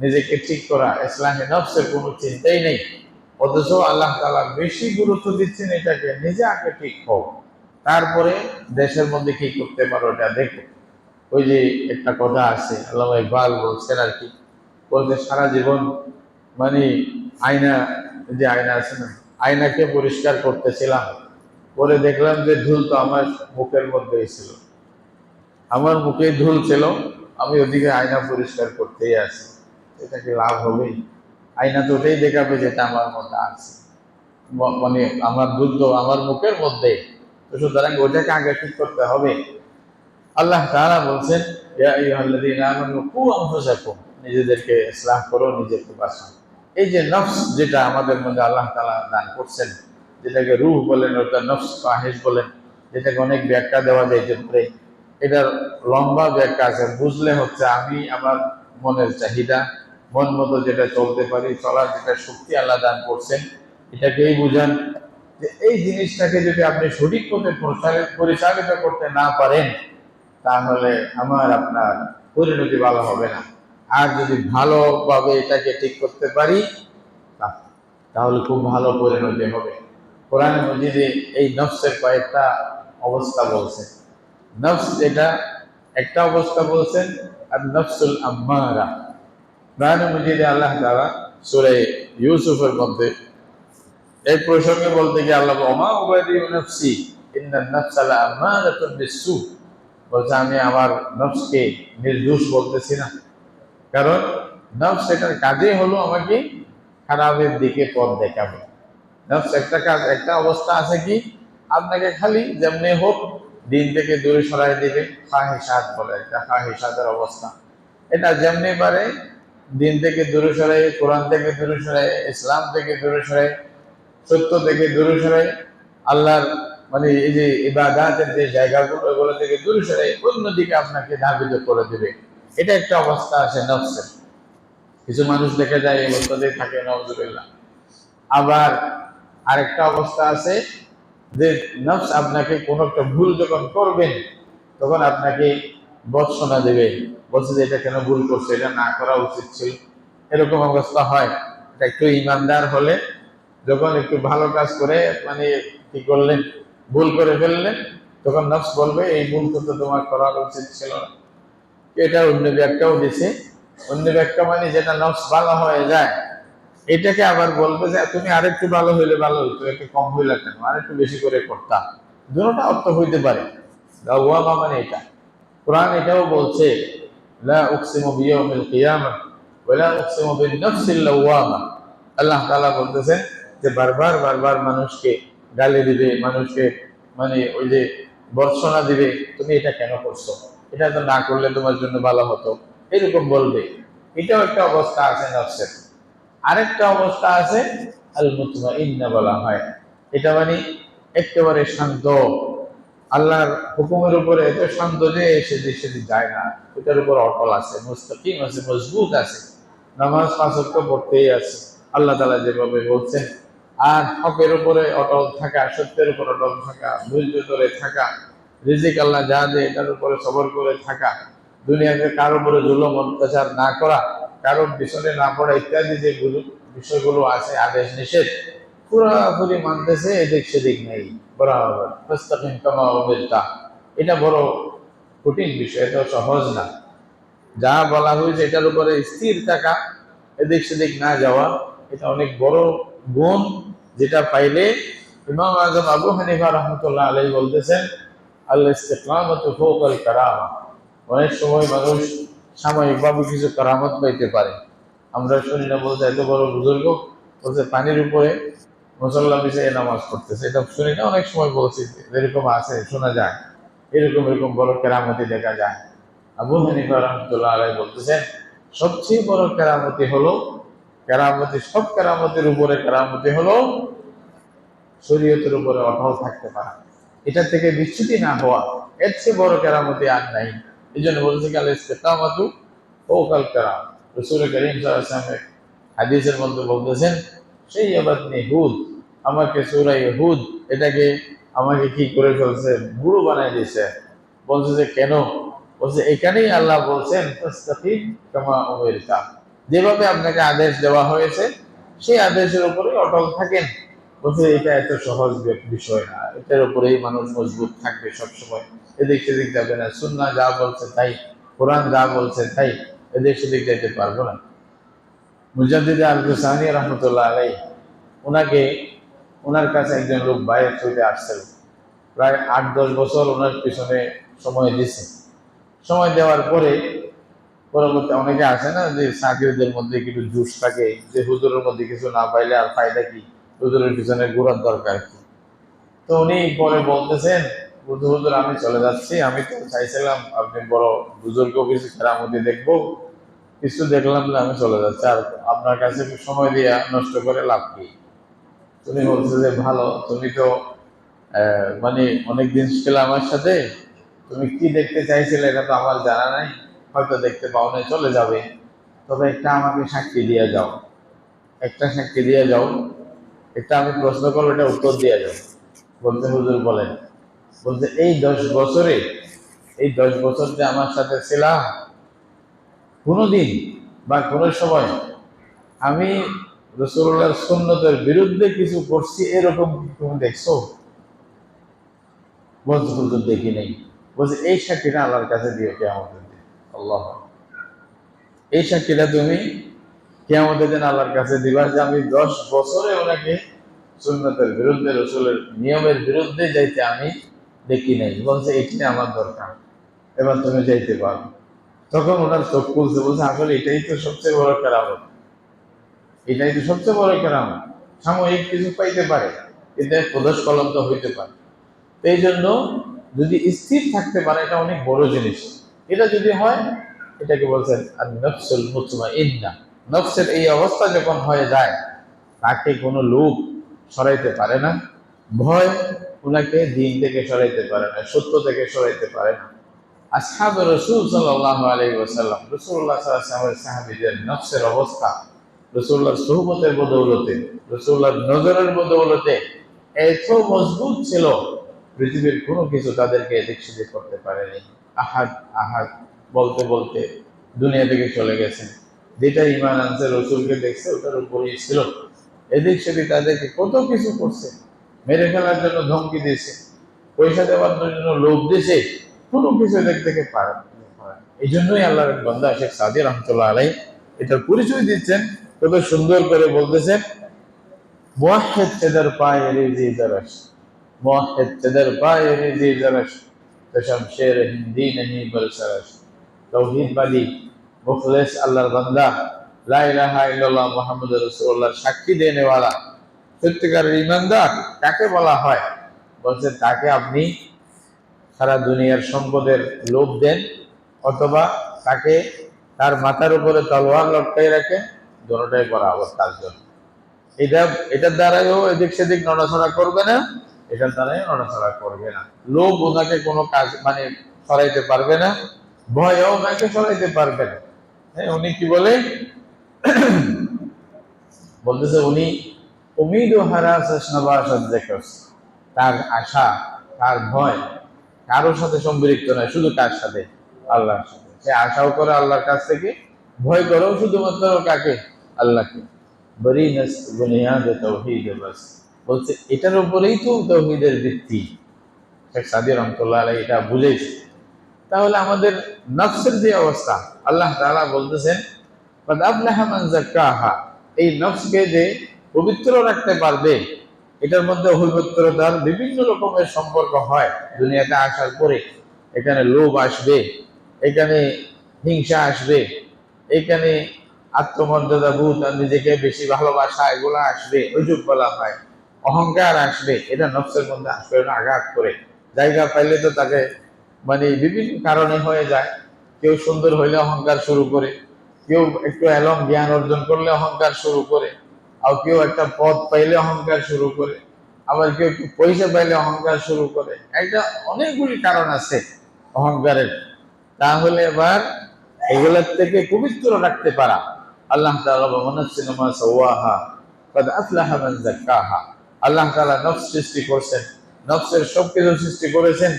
নিজেকে ঠিক করা, ইসলাহে নফসের কোনো চিন্তাই নেই। অথচ আল্লাহ তাআলা বেশি গুরুত্ব দিচ্ছেন এটাকে, নিজে আগে ঠিক হোক, তারপরে দেশের মধ্যে কি করতে পারো এটা দেখো। ওই যে একটা কথা আছে, আল্লামা ইকবাল বলছেন আর কি, বলতে সারা জীবন মানে আয়না, যে আয়না আছে না, আয়নাকে পরিষ্কার করতেছিলাম, পরে দেখলাম যে ধুল তো আমার মুখের মধ্যেই ছিল, আমার মুখে ধুল ছিল, আমি ওদিকে আয়না পরিষ্কার করতেই আছি, এটা কি লাভ হবে? আয়না তো ওটাই দেখাবে যেটা আমার মধ্যে আছে, মানে আমার ধুল তো আমার মুখের মধ্যে, তো সুতরাং ওটাকে আগে ঠিক করতে হবে। আল্লাহ তাআলা বলছেন, ইয়া আইয়ুহাল্লাযীনা আমানু কু আনফুসাকুম, নিজেদেরকে ইসলাহ করো, নিজেকে বাঁচাও। এই যে নফস যেটা আমাদের মধ্যে আল্লাহ তাআলা দান করছেন, যেটাকে রূহ বলেন, ওটা নফস ফাহিশ বলেন, যেটাকে অনেক ব্যাখ্যা দেওয়া যায় যে পরে, এটার লম্বা ব্যাখ্যা আছে, বুঝলে হচ্ছে আমি আমার মনের চাহিদা, মন মতো যেটা চলতে পারি, চলার যেটা শক্তি আল্লাহ দান করছেন, এটাকেই বুঝান। যে এই জিনিসটাকে যদি আপনি সঠিক পথে পরিচালিত করতে না পারেন, তাহলে আমার আপনার পরিণতি ভালো হবে না। আর যদি ভালোভাবে এটাকে ঠিক করতে পারি, তাহলে খুব ভালো পরিণতি হবে। কোরআন মজিদে এই নফসের কয়েকটা অবস্থা বলছে। নফস এটা একটা অবস্থা বলছেন, আর নফসুল আম্মারা। কোরআন মজিদে আল্লাহ তাআলা সূরা ইউসুফের মধ্যে এই প্রসঙ্গে বলতে গিয়ে আল্লাহ, ওমা উবাইদিউ নফসি ইন্নান নাফসা লাআম্মারাতুন বিসসু, বলছে আমি আমার নফসকে নির্দোষ বলতেছি না, কারণ নফস এটার কাজই হলো আমাকে খারাপের দিকে পথ দেখাবে। নফস একটা কাজ, একটা অবস্থা আছে কি, আপনাকে খালি যেমনি হোক দিন থেকে দূরে সরাই দিবে। খাহিসাত বলে, একটা খাহিসাতের অবস্থা, এটা যেমনি পারে দিন থেকে দূরে সরাই, কোরআন থেকে দূরে সরাই, ইসলাম থেকে দূরে সরাই, সত্য থেকে দূরে সরাই, আল্লাহর মানে এই যে ইবাদতের যে জায়গাগুলো, ওগুলো থেকে দূরে সরাই অন্যদিকে আপনাকে ধাবিত করে দিবে। এটা একটা অবস্থা আছে নফসের। কিছু মানুষ দেখা যায় এই অবস্থাতেই থাকে, নাউজুবিল্লাহ। আবার আরেকটা অবস্থা আছে যে নফস আপনাকে কোন একটা ভুল যখন করবেন, তখন আপনাকে বর্ষনা দেবে, বলছে যে এটা কেন ভুল করছে, এটা না করা উচিত ছিল। এরকম অবস্থা হয়। এটা একটু ইমানদার হলে, যখন একটু ভালো কাজ করে মানে কি করলেন, ভুল করে ফেললেন, তখন নফস বলবে এই ভুল তো তোমার করা উচিত ছিল না। এটা অন্য ব্যাখ্যাও দিছে। অন্য ব্যাখ্যা মানে যেটা নফস ভালো হয়ে যায়, এটাকে আবার বলবে যে তুমি আরেকটু ভালো হইলে ভালো হইতো, একটু কম হইলে কেন, আরেকটু বেশি করে করতাম। দুটোটা অর্থ হইতে পারে। লাওয়ামা মানে এটা। কোরআন এটাও বলছে, লা উকসিমু বিয়াউমিল কিয়ামাহ ওয়া লা উকসিমু বিন নাফসিল লাওয়ামা। আল্লাহ তাআলা বলতেছেন যে বারবার বারবার মানুষকে গালি দিবে, মানুষকে মানে ওই যে বর্ষনা দিবে, তুমি এটা কেন করছো, এটা তো না করলে তোমার জন্য ভালো হতো, এরকম বলবে। এটাও একটা অবস্থা আছে নফসের। আরেকটা অবস্থা আছে আল মুতমাইন্না বলা হয়। এটা মানে একেবারে শান্ত, আল্লাহর হুকুমের উপরে এত শান্ত যে সেদিক যায় না, ওটার উপর অটল আছে, মুস্তাকিম আছে, মজবুত আছে, নামাজ পাঁচ ওয়াক্ত পড়তেই আছে আল্লাহ তাআলা যেভাবে বলছেন। আর হকের উপরে অটল থাকা, সত্যের উপর অটল থাকা, ধৈর্য ধরে থাকা, রিজিক আল্লাহ যা দেয় এটার উপরে সবর করে থাকা, দুনিয়াতে কারোর উপরে জুলুম অত্যাচার না করা, কারোর পিছনে না পড়া, ইত্যাদি যে বিষয়গুলো আছে আদেশ নিষেধ, পুরাপুরি মানতেছে, এদিক সেদিক নেই, বরাবর ফাস্তাকিম কামা উমিরতা। এটা বড় কঠিন বিষয়, এটা সহজ না। যা বলা হয়েছে এটার উপরে স্থির থাকা, এদিক সেদিক না যাওয়া, এটা অনেক বড় গুণ, যেটা পাইলে ইমাম আজম আবু হানিফা রাহমাতুল্লাহ আলাইহি বলতেছেন, আল ইস্তিকামাতু ফাওকাল কারামা। অনেক সময় মানুষ সাময়িকভাবে কিছু কারামত পাইতে পারে। আমরা শুনি না, বলতে এত বড় বুজুর্গ বলছে পানির উপরে মুসল্লা মিশে নামাজ পড়তেছে, এটা শুনি না, অনেক সময় বলছি এরকম আছে, শোনা যায়, এরকম এরকম বড় কেরামতি দেখা যায়। আবু হানিফা রাহমাতুল্লাহ আলাইহি বলতেছেন, সবচেয়ে বড় কেরামতি হলো, কেরামতি সব কেরামতির উপরে কেরামতি হলো শরীয়তের উপরে অটল থাকতে পারা, এটা থেকে বিচ্যুতি না হওয়া। এর চেয়ে বড় কেরামতি আর নাই। এই জন্য বলছে কি আল ইস্তিকামাতু ফাওকাল কারাম। রাসূল কারীম সাল্লাল্লাহু আলাইহি ওয়াসাল্লাম হাদিসের মধ্যে বলতেছেন, সেই আবাদনি হুদ, আমাকে সূরা হুদ এটাকে আমাকে কি করে ফেলছে, বুড়ো বানাই দিয়েছে। বলছে যে কেন, বলছে এখানেই আল্লাহ বলছেন ফাস্তাকিম কামা উমিরতা, যেভাবে আপনাকে আদেশ দেওয়া হয়েছে সেই আদেশের উপরে অটল থাকেন। বলছে এটা এত সহজ বিষয় না, এটার উপরেই মানুষ মজবুত থাকবে সবসময়, এদিক সেদিক যাবে না, সুন্নাহ যা বলছে তাই, কোরআন যা বলছে তাই, এদিক সেদিক যাইতে পারবো না। মুজাদ্দিদ আল গুসানি রহমতুল্লাহ আলাইহি ওনাকে, ওনার কাছে একজন লোক বায়াত হইতে আসছিল, প্রায় 8-10 বছর ওনার পিছনে সময় দিছে। সময় দেওয়ার পরে পরবর্তী অনেকে আসে না যে সাকিরদের মধ্যে কিছু জুস থাকে, যে হুজুরের মধ্যে কিছু না পাইলে আর ফায়দা কি, হুজুরের পিছনে ঘোরার দরকার কি। তো উনি পরে বলতেছেন, হুজুর হুজুর আমি চলে যাচ্ছি, আমি তো চাইছিলাম আপনি বড় বুজুর্গ কিছু কেরামতি দেখবো, কিছু দেখলাম যে আমি চলে যাচ্ছি, আর আপনার কাছে সময় দিয়ে নষ্ট করে লাভ কি। তুমি বলছো যে ভালো, তুমি তো মানে অনেকদিন ছিল আমার সাথে, তুমি কি দেখতে চাইছিলে এটা তো আমার জানা নাই, হয়তো দেখতে পাও নাই, চলে যাবে, তবে একটা আমাকে সাক্ষী দিয়ে যাও, একটা সাক্ষী দিয়ে যাও, একটা আমি প্রশ্ন করবো, এটা উত্তর দিয়ে যাও। বলতে হুজুর বলেন, বলতে এই 10 বছর যে আমার সাথে ছিলাম, কোনোদিন বা কোনো সময় আমি রাসূলুল্লাহর সুন্নতের বিরুদ্ধে কিছু করছি এরকম তুমি দেখছো? বলতে হুজুর দেখি নেই। বলছে এই সাক্ষীটা আল্লাহর কাছে দিও কিয়ামতের দিন। আল্লাহ, এই সাক্ষীটা তুমি কিয়ামতের দিন আল্লাহর কাছে দিবা যে আমি 10 বছরে ওনাকে সুন্নতের বিরুদ্ধে, রসুলের নিয়মের বিরুদ্ধে যাইতে আমি দেখি নাই। বলছে এটি আমার দরকার, এবার তুমি যাইতে পারো। তখন ওনার চোখ খুলছে, বলছে আসলে এটাই তো সবচেয়ে বড় কেরামত, এটাই তো সবচেয়ে বড় কেরামত। সাময়িক কিছু পাইতে পারে, এতে প্রদোষ কলন্ত হইতে পারে। এই জন্য যদি স্থির থাকতে পারে এটা অনেক বড় জিনিস। এটা যদি হয়, এটাকে বলছেন আর নফসুল মুতমাইন্না। নফসের এই অবস্থা যখন হয়ে যায়, তাকে কোনো লোক সরাইতে পারে না, ভয় ওনাকে দিন থেকে সরাইতে পারে না, সত্য থেকে সরাইতে পারে না। আসহাবে রসুল সাল্লাল্লাহু আলাইহি ওয়াসাল্লাম, রাসূলুল্লাহ সাল্লাল্লাহু আলাইহি ওয়াসাল্লামের সাহাবীদের নফসের অবস্থা রাসূলুল্লাহর সুহবতের বদৌলতে, রাসূলুল্লাহর নজরের বদৌলতে এত মজবুত ছিল, পৃথিবীর কোনো কিছু তাদেরকে এদিক সেদিক করতে পারেনি। আহাদ আহাদ বলতে বলতে দুনিয়া থেকে চলে গেছেন। যেটা ইমান আনছে, রসুলকে দেখছে, ওটার উপরেই ছিল। এদিক সেদিক তাদেরকে কত কিছু করছে, মেরে ফেলার জন্য ধমকি দিয়েছে, পয়সা দেওয়ার জন্য লোভ দিয়েছে, কোনো কিছু এদিক থেকে পারে। এই জন্যই আল্লাহর বান্দা শেখ সাদি রহমতুল্লাহ আলাই এটার পরিচয় দিচ্ছেন, কত সুন্দর করে বলতেছেন, মুওয়াহ্হিদ তেদের পায়ে রিজি দরশ, মুওয়াহ্হিদ তেদের পায়ে রিজি দরশ, তো শমশের হিন্দি नहीं बलसरस। তৌহিদবাদী মুখলেস আল্লাহর বান্দা, লা ইলাহা ইল্লাল্লাহ মুহাম্মাদুর রাসূলুল্লাহ সাক্ষী দেনেওয়ালা সত্যিকারের ঈমানদার কাকে বলা হয়? বলছে তাকে আপনি সারা দুনিয়ার সম্পদের লোভ দেন, অথবা তাকে তার মাথার উপরে তলোয়ার লটকাই রাখেন, দুটোটাই বরাবর তার জন্য। এটা এটার দ্বারাইও এদিক সেদিক নড়াচড়া করবে না, এটার দ্বারাই নড়াচড়া করবে না। লোভ ওনাকে কোনো কাজ মানে সরাইতে পারবে না, ভয়ও ওনাকে সরাইতে পারবে না। হ্যাঁ, উনি কি বলে বলতেছে, উনি উমিদ ও হারাস তার আশা, তার ভয় কারোর সাথে সম্পৃক্ত নয়, শুধু কার সাথে? আল্লাহর সাথে। সে আশাও করে আল্লাহর কাছ থেকে, ভয় করেও শুধুমাত্র কাকে? আল্লাহকে। বরিনাস বুনিয়াদ তাওহীদ বাস। বলছে এটার উপরেই তো তাওহীদের ভিত্তি। শেখ সাদি রহমতুল্লাহ আলাইহি এটা বুঝেছে। তাহলে আমাদের নফসের যে অবস্থা, আল্লাহ তাআলা বলতেছেন কাদ আফলাহা মান যাক্কাহা, এই নফসকে যে পবিত্র রাখতে পারবে, এটার মধ্যে পবিত্রতার বিভিন্ন রকমের সম্পর্ক হয়। দুনিয়াতে আসার পরে এখানে লোভ আসবে, এখানে হিংসা আসবে, এখানে আত্মমর্যাদা বোধ আর নিজেকে বেশি ভালোবাসা এগুলো আসবে, ওইসব বলা হয়। অহংকার আসবে, এটা নফসের মধ্যে আসবে, আঘাত করে। জায়গা পাইলে তো তাকে মানে বিভিন্ন কারণে হয়ে যায়। কেউ সুন্দর হইলে অহংকার শুরু করে, কেউ একটু এলম জ্ঞান অর্জন করলে অহংকার শুরু করে, আর কেউ একটা পদ পাইলে অহংকার শুরু করে, আবার কেউ একটু পয়সা পাইলে অহংকার শুরু করে। একটা অনেকগুলি কারণ আছে অহংকারের। তাহলে এবার এগুলোর থেকে পবিত্র রাখতে পারা, আল্লাহ তাআলা ওয়ানাফসিন মা সাওয়াহা কাদ আফলাহা মান যাক্কাহা। আল্লাহ তাআলা নফস সৃষ্টি করছেন, নফসের সবকিছু সৃষ্টি করেছেন,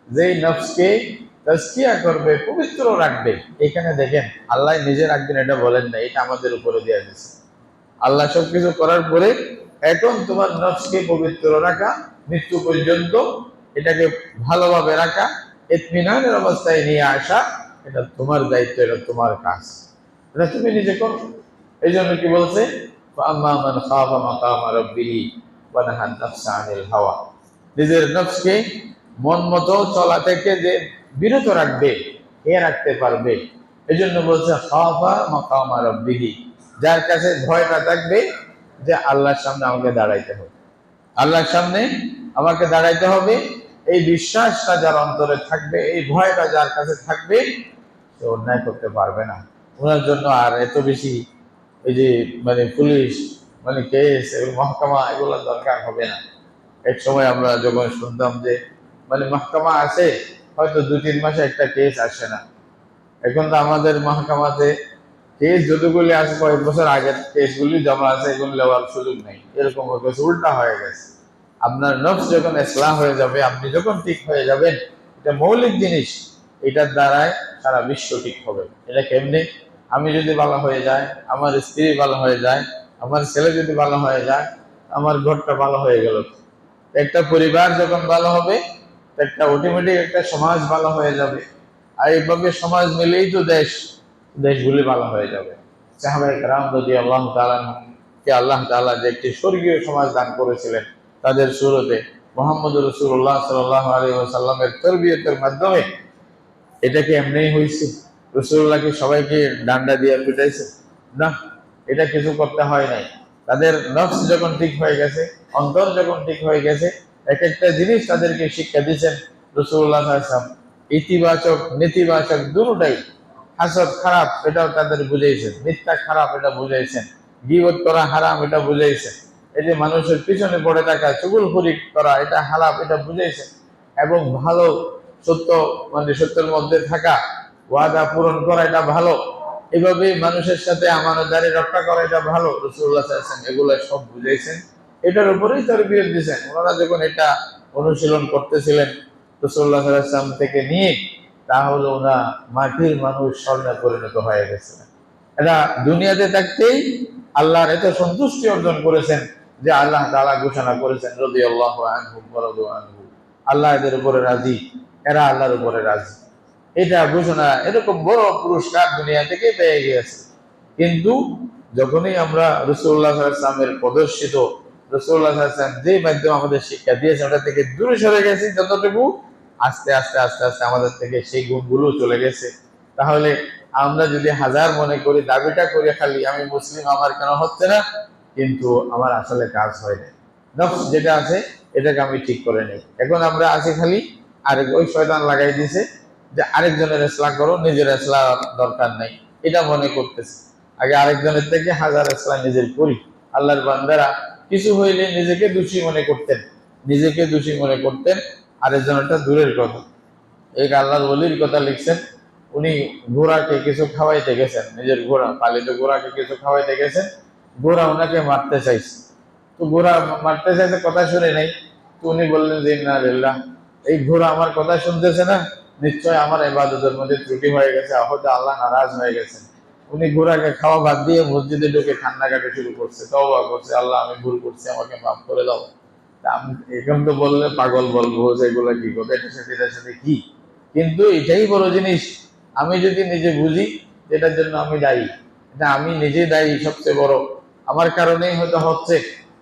যেই নফসকে তাজকিয়া করবে, পবিত্র রাখবে। এখানে দেখেন আল্লাহ নিজে রাখবেন এটা বলেন না, এটা আমাদের উপরে দেওয়া দিয়েছে। আল্লাহ সবকিছু করার পরে এখন তোমার নফসকে পবিত্র রাখা, মৃত্যু পর্যন্ত এটাকে ভালোভাবে রাখা, ইতমিনানের অবস্থায় নিয়ে আসা, এটা তোমার দায়িত্ব, এটা তোমার কাজ, এটা তুমি নিজে করো। এই জন্য কি বলছে, ফাআম্মা মান খাফা মাকামা রাব্বিহি ওয়া নাহা নাফসা আনিল হাওয়া, নিজের নফসকে মন মতো চলা থেকে যে বিরত রাখবে, এ রাখতে পারবে। এই জন্য বলছে খাফা মাকামা রাব্বিহি, যার কাছে ভয়টা থাকবে যে আল্লাহর সামনে আমাকে দাঁড়াইতে হবে, আল্লাহর সামনে আমাকে দাঁড়াইতে হবে, এই বিশ্বাসটা যার অন্তরে থাকবে, এই ভয়টা যার কাছে থাকবে, সে অন্যায় করতে পারবে না। ওনার জন্য আর এত বেশি এই যে মানে পুলিশ, মানে কেস, মহকামা, এগুলোর দরকার হবে না। এক সময় আমরা যখন শুনতাম যে মানে মহকামা আছে, হয়তো 2-3 মাসে একটা কেস আসে না। এখন তো আমাদের মহকামাতে কেস যতগুলি আছে কয়েক বছর আগের কেসগুলি জমা আছে, এগুলো নেওয়ার সুযোগ নেই, এরকম হয়ে গেছে, উল্টা হয়ে গেছে। আপনার নফস যখন ইসলাহ হয়ে যাবে, আপনি যখন ঠিক হয়ে যাবেন, এটা মৌলিক জিনিস, এটার দ্বারাই সারা বিশ্ব ঠিক হবে। এটা কেমনি, আমি যদি ভালো হয়ে যায়, আমার স্ত্রী ভালো হয়ে যায়, আমার ছেলে যদি ভালো হয়ে যায়, আমার ঘরটা ভালো হয়ে গেল। একটা পরিবার যখন ভালো হবে, একটা অটোমেটিক একটা সমাজ ভালো হয়ে যাবে। আর এইভাবে সমাজ মিলেই তো দেশগুলি ভালো হয়ে যাবে। সাহাবায়ে কেরাম রাদিয়াল্লাহু তাআলা কে আল্লাহ তাআলা যে একটি স্বর্গীয় সমাজ দান করেছিলেন, তাদের শুরুতে মুহাম্মদুর রাসূলুল্লাহ সাল্লাল্লাহু আলাইহি ওয়াসাল্লামের তরবিয়তের মাধ্যমে। এটা কি এমনিই হয়েছে? রাসূলুল্লাহ কি সবাইকে ডান্ডা দিয়ে পিটাইছে? না, এটা কিছু করতে হয় নাই। তাদের নফস যখন ঠিক হয়ে গেছে, অন্তর যখন ঠিক হয়ে গেছে, এক একটা জিনিস তাদেরকে শিক্ষা দিয়েছেন রাসূলুল্লাহ সাল্লাল্লাহু আলাইহি ওয়াসাল্লাম, ইতিবাচক নেতিবাচক দুটোটাই। হাসদ খারাপ, এটাও তাদের বুঝাইছেন, মিথ্যা খারাপ, এটা বুঝাইছেন, গীবত করা হারাম, এটা বুঝাইছেন, এই যে মানুষের পিছনে পড়ে থাকা, চুগলখড়ি করা, এটা হারাম, এটা বুঝাইছেন। এবং ভালো, সত্য, মানে সত্যের মধ্যে থাকা, ওয়াদা পূরণ করা, এটা ভালো। এভাবে মানুষের সাথে আমানতদারি রক্ষা করা, এটা ভালো। রাসূলুল্লাহ সাল্লাল্লাহু আলাইহি ওয়াসাল্লাম এগুলো সব বুঝাইছেন, এটার উপরেই তারবিয়ত দিয়েছেন। ওনারা যখন এটা অনুশীলন করতেছিলেন রাসূলুল্লাহ সাল্লাল্লাহু আলাইহি ওয়াসাল্লাম থেকে নিয়ে, তাহলে ওরা মাটির মানুষ স্বর্ণে পরিণত হয়ে গেছিলেন। এটা দুনিয়াতে থাকতেই আল্লাহর এত সন্তুষ্টি অর্জন করেছেন যে আল্লাহ তাআলা ঘোষণা করেছেন রাদিয়াল্লাহু আনহু ওয়া রাদু আনহু, আল্লাহ এদের উপরে রাজি, এরা আল্লাহর উপরে রাজি। এটা ঘোষণা, এরকম বড় পুরস্কার দুনিয়া থেকে পেয়ে গিয়েছে। কিন্তু যখনই আমরা রাসূলুল্লাহ সাল্লাল্লাহু আলাইহি ওয়াসাল্লামের প্রদর্শিত, রাসূলুল্লাহ সাল্লাল্লাহু আলাইহি ওয়াসাল্লাম যে মাধ্যমে আমাদের শিক্ষা দিয়েছেন, ওটা থেকে দূরে সরে গেছি যতটুকু, আস্তে আস্তে আস্তে আস্তে আমাদের থেকে সেই গুণগুলো চলে গেছে। তাহলে আমরা যদি হাজার মনে করি, দাবিটা করে খালি আমি মুসলিম, আমার কেন হচ্ছে না, কিন্তু আমার আসলে কাজ হয় না। নফস যেটা আছে, এটাকে আমি ঠিক করে নেই। এখন আমরা আছি খালি আরেক, ওই শয়তান লাগাই দিছে যে আরেকজনের ইসলাহ করো, নিজের ইসলাহ দরকার নাই, এটা মনে করতেছে। আগে আরেকজনের থেকে হাজার ইসলাহ নিজের করি। আল্লাহর বান্দারা কিছু হইলে নিজেকে দোষী মনে করতেন, নিজেকে দোষী মনে করতেন, আরেকজনটা দূরের কথা। এই আল্লাহর ওলির কথা লিখছেন, উনি ঘোড়াকে কিছু খাওয়াইতে গেছেন, নিজের ঘোড়া, পালিত ঘোড়াকে কিছু খাওয়াইতে গেছেন, ঘোড়া ওনাকে মারতে চাইছে। তো ঘোড়া মারতে চাইতে, কথা শুনে নাই। তো উনি বললেন যে ইন্না লিল্লাহ, এই ঘোড়া আমার কথা শুনতেছে না, নিশ্চয় আমার ইবাদতের মধ্যে ত্রুটি হয়ে গেছে, হয়তো আল্লাহ নারাজ হয়ে গেছেন। উনি ঘোড়াকে খাওয়া বাদ দিয়ে মসজিদে ঢুকে কান্নাকাটি শুরু করছে, তওবা করছে, আল্লাহ আমি ভুল করছি, আমাকে মাফ করে দাও। এখন তো বললে পাগল বলবো যে এগুলা কি কথা, এটার সাথে কি। কিন্তু এটাই বড় জিনিস। আমি যদি নিজে বুঝি এটার জন্য আমি দায়ী, এটা আমি নিজে দায়ী সবচেয়ে বড়, আমার কারণেই হয়তো হচ্ছে,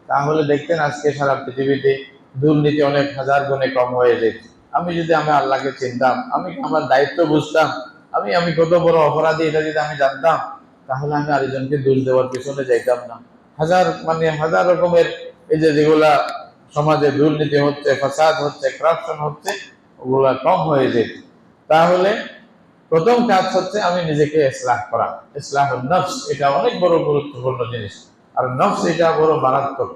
তাহলে দেখতেন আজকে সারা পৃথিবীতে দুর্নীতি অনেক হাজার গুণে কম হয়ে যেত। আমি যদি আমি আল্লাহকে চিনতাম, আমি আমার দায়িত্ব বুঝতাম, আমি কত বড় অপরাধী এটা যদি আমি জানতাম, তাহলে আমি আরেকজনকে দোষ দেওয়ার পিছনে যাইতাম না। হাজার রকমের এই যে যেগুলা সমাজে দুর্নীতি হচ্ছে, ফাসাদ হচ্ছে, করাপশন হচ্ছে, ওগুলা কম হয়ে যেত। তাহলে প্রথম কাজ হচ্ছে আমি নিজেকে ইসলাহ করা। ইসলাহুন নফস, এটা অনেক বড় গুরুত্বপূর্ণ জিনিস। আর নফস এটা বড় মারাত্মক।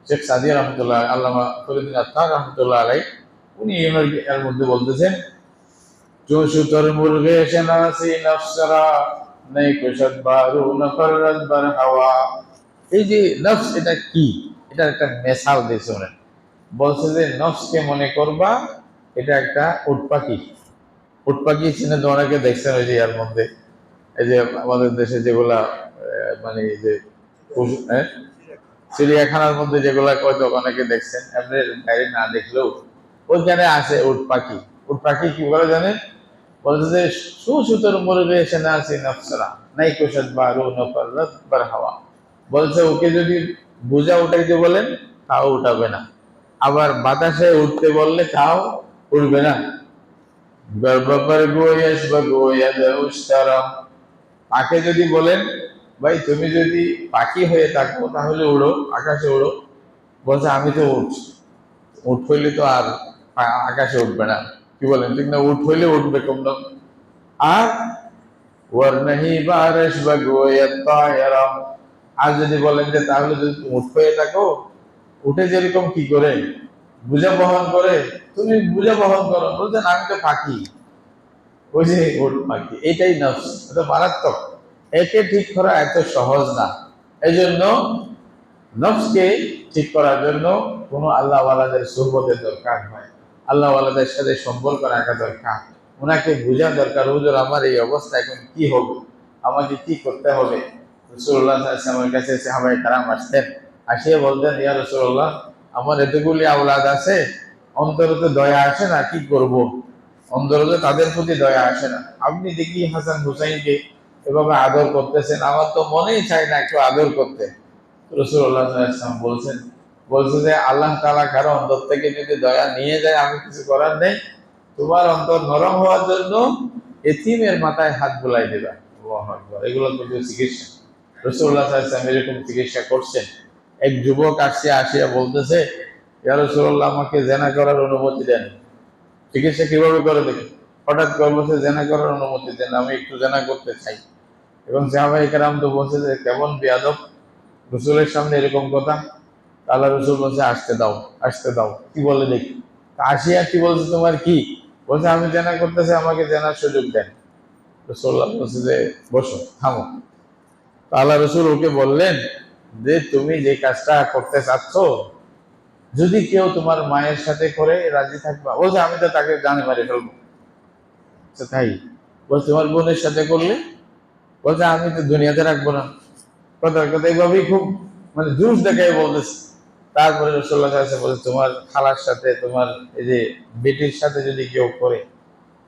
শেখ সাদি রহমতুল্লাহ, আল্লামা ফরিদুদ্দীন আত্তার রহমতুল্লাহ আলাই, উনি এর মধ্যে বলতেছেন, जो शुतर मुर्गे शनासी नफसरा नहीं कुशत बारू नफरत बर हवा। এই যে নফস, এটা কি, এটা একটা মেসাল দিয়েছে ওরা। বলছে যে নফসকে মনে করবা এটা একটা উট পাখি। উট পাখি চিনে তো অনেকে দেখছেন, ওই যে এর মধ্যে এই যে আমাদের দেশে যেগুলা মানে এই যে চিড়িয়াখানার মধ্যে যেগুলা হয়তো অনেকে দেখছেন, আপনি বাইরে না দেখলেও ওইখানে আছে উট পাখি। উট পাখি কি বলে জানেন? বলছে যে সুসুতোর মরবে এসে না আছে নফসরা নাই কুশাদ বারু নফরত বার হাওয়া। বলছে ওকে যদি বোঝা উঠাইতে বলেন তাও উঠাবে না, আবার বাতাসে উঠতে বললে তাও উঠবে না। গর্বপর গোয়েস বা গোয়াদ উস্তারা, তাকে যদি বলেন ভাই তুমি যদি পাখি হয়ে থাকো তাহলে উড়ো, আকাশে উড়ো, বলছে আমি তো উঠ, উঠ হইলে তো আর আকাশে উঠবে না। কি বলেন ঠিক না? উঠ হইলে উঠবে কম। আর ওর নাহি বারিশ বা গোয়াত তায়রা, আর যদি বলেন যে তাহলে যদি তুমি উঠ হয়ে থাকো, উঠে যেরকম কি করে বোঝা বহন করে, তুমি বোঝা বহন করো। বলছেন আমি তো পাখি, ওই যে উট পাখি। এটাই নফস, এটা মারাত্মক। একে ঠিক করা এত সহজ না। এই জন্য নফসকে ঠিক করার জন্য কোনো আল্লাহওয়ালাদের সুহবতের দরকার হয়, আল্লাহওয়ালাদের সাথে সম্পর্ক রাখা দরকার, ওনাকে বোঝা দরকার। হুজুর আমার এই অবস্থা, এখন কি হবে, আমাকে কি করতে হবে? রাসূলুল্লাহ সাল্লাল্লাহু আলাইহি ওয়াসাল্লামের কাছে সাহাবায়ে কেরাম আসতেন, আসিয়ে বলতেন ইয়া রাসূলুল্লাহ আমার এতগুলি আওলাদ আছে, অন্তরে তো দয়া আসে না, কি করব? অন্তরে তো তাদের প্রতি দয়া আসে না। আপনি দেখি হাসান হুসাইনকে এভাবে আদর করতেছেন, আমার তো মনেই চায় না একটু আদর করতে। রাসূলুল্লাহ সাল্লাল্লাহু আলাইহি ওয়াসাল্লাম বলছে যে আল্লাহ তাআলা কারো অন্তর থেকে যদি দয়া নিয়ে যায় আমি কিছু করার নেই, তোমার অন্তর নরম হওয়ার জন্য এতিমের মাথায় হাত বুলাই দেবা। আল্লাহু আকবার। এগুলো কিন্তু চিকিৎসা। রাসূলুল্লাহ সাল্লাল্লাহু আলাইহি ওয়াসাল্লাম এরকম চিকিৎসা করছেন। এক যুবক আসিয়া বলতেছে ইয়া রাসূলুল্লাহ আমাকে জেনা করার অনুমতি দেন। চিকিৎসা কিভাবে করে দেখি? হঠাৎ করে বলছে জেনা করার অনুমতি দেন, আমি একটু জেনা করতে চাই। এবং সাহাবায়ে কেরাম তো বলছে যে কেমন বেয়াদব, রসুলের সামনে এরকম কথা। আল্লাহ রসুল বলছে আসতে দাও, আসতে দাও, কি বলে দেখি। আসিয়া কি বলছে তোমার কি? বলছে আমি জেনা করতেছি, আমাকে জেনার সুযোগ দেন। রসুল্লাহ বলছে যে বসো, থামো। আল্লাহ রসুল ওকে বললেন যে তুমি যে কাজটা করতে চাচ্ছ, যদি কেউ তোমার মায়ের সাথে করে রাজি থাকবা। বলছে আমি তো তাকে জানে মারে ফেলবো। তাই বলছে তোমার বোনের সাথে করলে? বলছে আমি তো দুনিয়াতে রাখবো না। কথা কথা এইভাবেই খুব মানে জুস দেখাই বলতেছে। তারপরে রাসূলুল্লাহ সাল্লাল্লাহু আলাইহি ওয়াসাল্লাম বলছে তোমার খালার সাথে, তোমার এই যে বেটির সাথে যদি কেউ করে,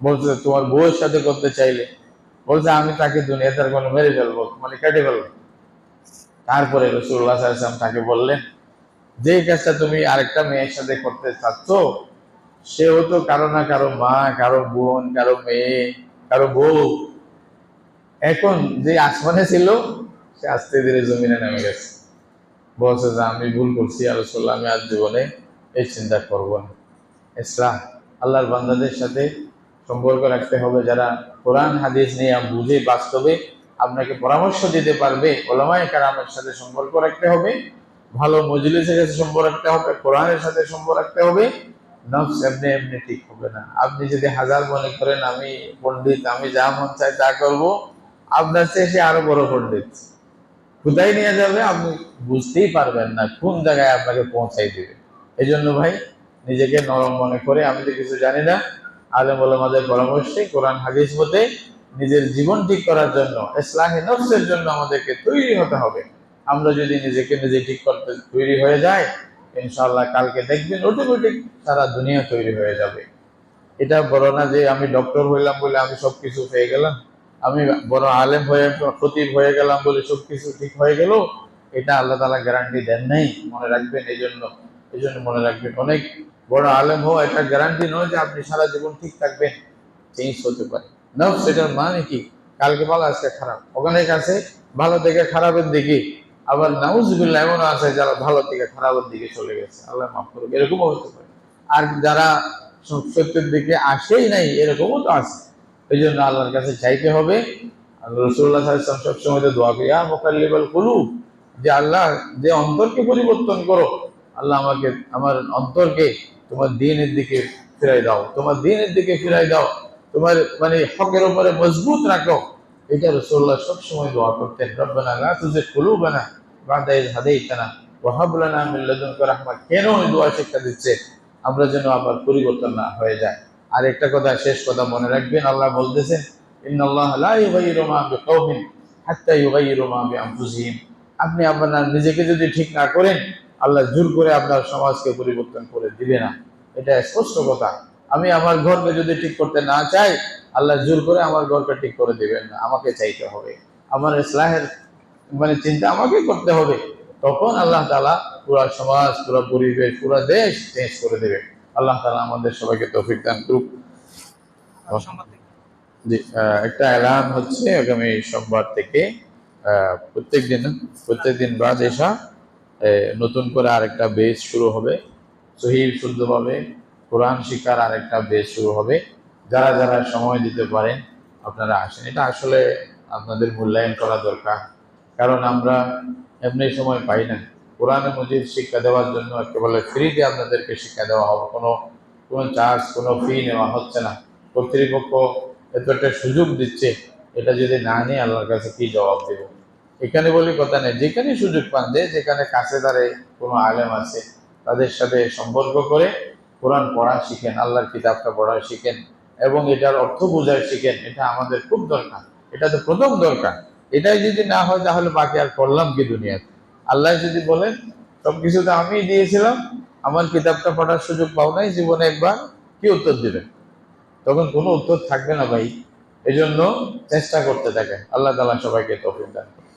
বলছে তোমার বউয়ের সাথে করতে চাইলে, বলছে আমি তাকে দুনিয়াতে আর কোনো মেরে ফেলবো, মানে কেটে ফেলবো। তারপরে রাসূলুল্লাহ সাল্লাল্লাহু আলাইহি ওয়াসাল্লাম তাকে বললেন যে কাজটা তুমি আরেকটা মেয়ের সাথে করতে চাচ্ছ, সেও তো কারো না কারো মা, কারো বোন, কারো মেয়ে, কারো বউ। এখন যে আসমানে ছিল সে আস্তে ধীরে জমিনে নেমে গেছে। বলছে যে আমি ভুল করছি আর রাসূলুল্লাহ, আমি আজ জীবনে এই চিন্তা করবো না। ইসলাম আল্লাহর বান্দাদের সাথে সম্পর্ক রাখতে হবে, যারা কোরআন হাদিস নিয়ে বুঝে বাস্তবে আপনাকে পরামর্শ দিতে পারবে। ওলামায়ে কেরামের সাথে সম্পর্ক রাখতে হবে, ভালো মজলিসের সাথে সম্পর্ক রাখতে হবে, কোরআনের সাথে সম্পর্ক রাখতে হবে। নফস এমনি এমনি ঠিক হবে না। আপনি যদি হাজার মনে করেন আমি পণ্ডিত, আমি যা মন চাই তা করবো, আপনার চেয়ে সে আরো বড় পণ্ডিত। কোথায় নিয়ে যাবে আপনি বুঝতেই পারবেন না, কোন জায়গায় আপনাকে পৌঁছাই দিবে। এই জন্য ভাই নিজেকে নরম মনে করে আমি তো কিছু জানি না, আলেম ওলামাদের পরামর্শে কোরআন হাদিস মতে নিজের জীবন ঠিক করার জন্য, ইসলাহি নফসের জন্য আমাদেরকে তৈরি হতে হবে। আমরা যদি নিজেকে নিজে ঠিক করতে তৈরি হয়ে যাই, ইনশাআল্লাহ কালকে দেখবেন অটোমেটিক সারা দুনিয়া তৈরি হয়ে যাবে। এটা বড় না যে আমি ডক্টর হইলাম বলে আমি সবকিছু পেয়ে গেলাম, আমি বড় আলেম হয়ে খতিব হয়ে গেলাম বলে সবকিছু ঠিক হয়ে গেল। এটা আল্লাহ তাআলা গ্যারান্টি দেন নাই, মনে রাখবেন। এই জন্য মনে রাখবেন, অনেক বড় আলেম হওয়া এটা গ্যারান্টি নয় যে আপনি সারা জীবন ঠিক থাকবেন। চেঞ্জ হতে পারে। নফস এটার মানে কি? কালকে ভালো আজকে খারাপ, ওখানে কাছে ভালো থেকে খারাপের দিকে। আবার নাউজুবিল্লাহ এমন আছে যারা ভালো থেকে খারাপের দিকে চলে গেছে, আল্লাহ মাফ করুক, এরকমও হতে পারে। আর যারা সত্যের দিকে আসেই নাই, এরকমও তো আছে। এই জন্য আল্লাহর কাছে চাইতে হবে। আল্লাহ রাসূলুল্লাহ সাল্লাল্লাহু আলাইহি ওয়াসাল্লাম সবসময় দোয়া করি, ইয়া মুকাল্লিবাল কুলুব, যে আল্লাহ যে অন্তরকে পরিবর্তন করো, আল্লাহ আমাকে আমার অন্তরকে তোমার দ্বীনের দিকে ফিরাই দাও, তোমার দ্বীনের দিকে ফিরাই দাও, তোমার মানে হকের উপরে মজবুত রাখো। এটা রাসূলুল্লাহ সবসময় দোয়া করতেন। রব্বানা লা তুযিগ কুলুবানা বা'দা ইয হাদাইতানা ওয়া হাব লানা মিন লাদুনকা রাহমা। কেন এই দোয়া শিক্ষা দিচ্ছে? আমরা যেন আবার পরিবর্তন না হয়ে যায়। আর একটা কথা, শেষ কথা মনে রাখবেন, আল্লাহ বলতেছেন ইন্নাল্লাহা লা ইউগাইয়িরু মা বিকাওমিন হাত্তা ইউগাইয়িরু মা বিআনফুসিহিম। আপনি আপনার নিজেকে যদি ঠিক না করেন, আল্লাহ জোর করে আপনার সমাজকে পরিবর্তন করে দিবে না। এটা স্পষ্ট কথা। আমি আমার ঘরকে যদি ঠিক করতে না চাই, আল্লাহ জোর করে আমার ঘরকে ঠিক করে দিবেন না, আমাকে চাইতে হবে। আমার ইসলাহের চিন্তা আমাকে করতে হবে। তখন আল্লাহ তাআলা পুরা সমাজ, পুরা পরিবেশ, পুরা দেশ চেঞ্জ করে দেবে। আল্লাহ তাআলা আমাদের সবাইকে তৌফিক দান করুক। জি, একটা এলান হচ্ছে আগামী সোমবার থেকে প্রত্যেকদিন বাদ এশা নতুন করে আরেকটা বেচ শুরু হবে। সহিহ শুদ্ধভাবে কোরআন শিক্ষার আরেকটা বেচ শুরু হবে। যারা যারা সময় দিতে পারেন আপনারা আসেন। এটা আসলে আপনাদের মূল্যায়ন করা দরকার, কারণ আমরা এমনি সময় পাই না। কোরআনে মজিদ শিক্ষা দেওয়ার জন্য একেবারে ফ্রিতে আপনাদেরকে শিক্ষা দেওয়া হবে, কোনো কোনো চার্জ, কোনো ফি নেওয়া হচ্ছে না। কর্তৃপক্ষ এত একটা সুযোগ দিচ্ছে, এটা যদি না নিয়ে আল্লাহর কাছে কি জবাব দেব? এখানে বলি কথা নেই, যেখানে সুযোগ পান, যেখানে কাছে দাঁড়িয়ে কোনো আলেম আছে তাদের সাথে সম্পর্ক করে কোরআন পড়া শিখেন, আল্লাহর কিতাবটা পড়া শিখেন এবং এটার অর্থ বোঝায় শিখেন। এটা আমাদের খুব দরকার, এটা তো প্রথম দরকার। এটাই যদি না হয় তাহলে বাকি আর করলাম কি দুনিয়াতে? আল্লাহ যদি বলেন সবকিছু তো আমি দিয়েছিলাম, আমার কিতাবটা পড়ার সুযোগ পাও নাই জীবনে একবার, কি উত্তর দিবেন? তখন কোনো উত্তর থাকবে না ভাই। এই জন্য চেষ্টা করতে থাকে। আল্লাহ তাআলা সবাইকে তৌফিক দান করুন।